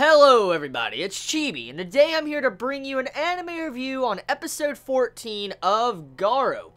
Hello everybody, it's Chibi, and today I'm here to bring you an anime review on episode 14 of Garo.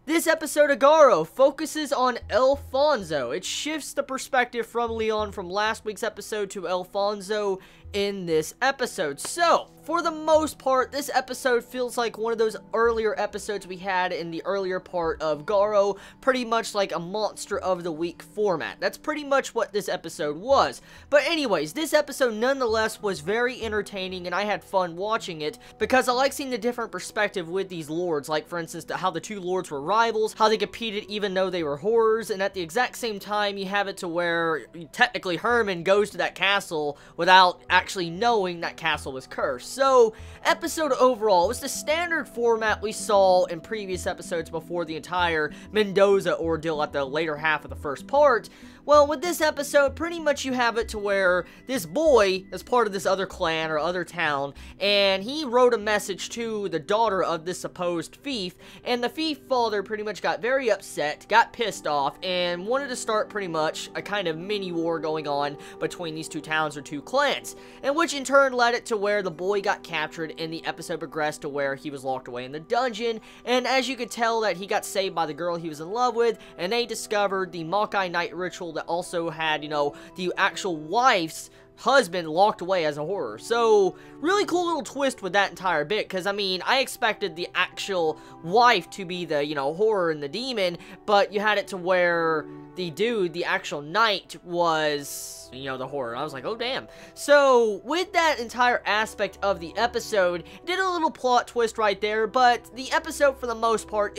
This episode of Garo focuses on Alfonso. It shifts the perspective from Leon from last week's episode to Alfonso in this episode. So, for the most part, this episode feels like one of those earlier episodes we had in the earlier part of Garo, pretty much like a Monster of the Week format. That's pretty much what this episode was. But anyways, this episode nonetheless was very entertaining, and I had fun watching it, because I like seeing the different perspective with these lords, like for instance, how the two lords were rivals, how they competed even though they were horrors, and at the exact same time, you have it to where, technically, Herman goes to that castle without actually knowing that castle was cursed. So, episode overall was the standard format we saw in previous episodes before the entire Mendoza ordeal at the later half of the first part. Well, with this episode, pretty much you have it to where this boy is part of this other clan or other town, and he wrote a message to the daughter of this supposed thief, and the thief father pretty much got very upset, got pissed off, and wanted to start pretty much a kind of mini war going on between these two towns or two clans, and which in turn led it to where the boy got captured, and the episode progressed to where he was locked away in the dungeon, and as you could tell that he got saved by the girl he was in love with, and they discovered the Makai Night ritual that also had, the actual wife's husband locked away as a horror. So, really cool little twist with that entire bit, because, I expected the actual wife to be the, horror and the demon, but you had it to where the dude, the actual knight, was, the horror. I was like, oh, damn. So, with that entire aspect of the episode, did a little plot twist right there, but the episode, for the most part,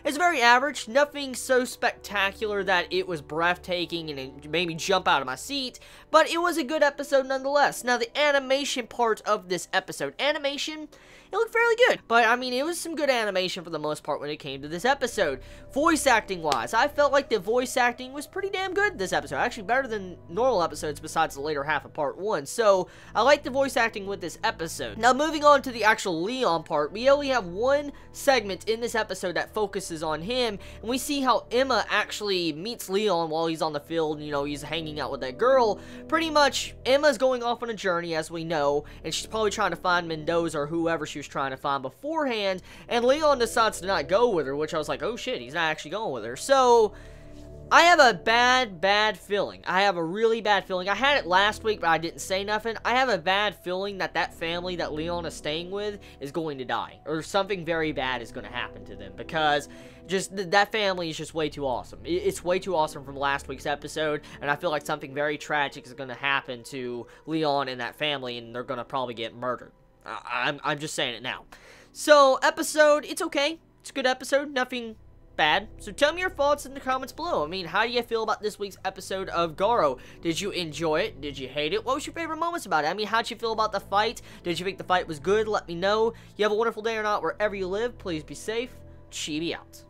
it's very average, nothing so spectacular that it was breathtaking and it made me jump out of my seat, but it was a good episode nonetheless. Now, the animation part of this episode, it looked fairly good, but it was some good animation for the most part when it came to this episode. Voice acting wise, I felt like the voice acting was pretty damn good this episode, actually better than normal episodes besides the later half of part 1, so I like the voice acting with this episode. Now, moving on to the actual Leon part, we only have one segment in this episode that focuses on him, and we see how Emma actually meets Leon while he's on the field, he's hanging out with that girl. Pretty much, Emma's going off on a journey, as we know, and she's probably trying to find Mendoza or whoever she was trying to find beforehand, and Leon decides to not go with her, which I was like, oh shit, he's not actually going with her. So, I have a bad feeling. I have a really bad feeling. I had it last week, but I didn't say nothing. I have a bad feeling that that family that Leon is staying with is going to die, or something very bad is going to happen to them, because just that family is just way too awesome. It's way too awesome from last week's episode, and I feel like something very tragic is going to happen to Leon and that family, and they're going to probably get murdered. I'm just saying it now. So, episode, it's okay. It's a good episode. Nothing bad. So tell me your thoughts in the comments below. How do you feel about this week's episode of Garo? Did you enjoy it? Did you hate it? What was your favorite moments about it? How'd you feel about the fight? Did you think the fight was good? Let me know. You have a wonderful day or not wherever you live. Please be safe. Chibi out.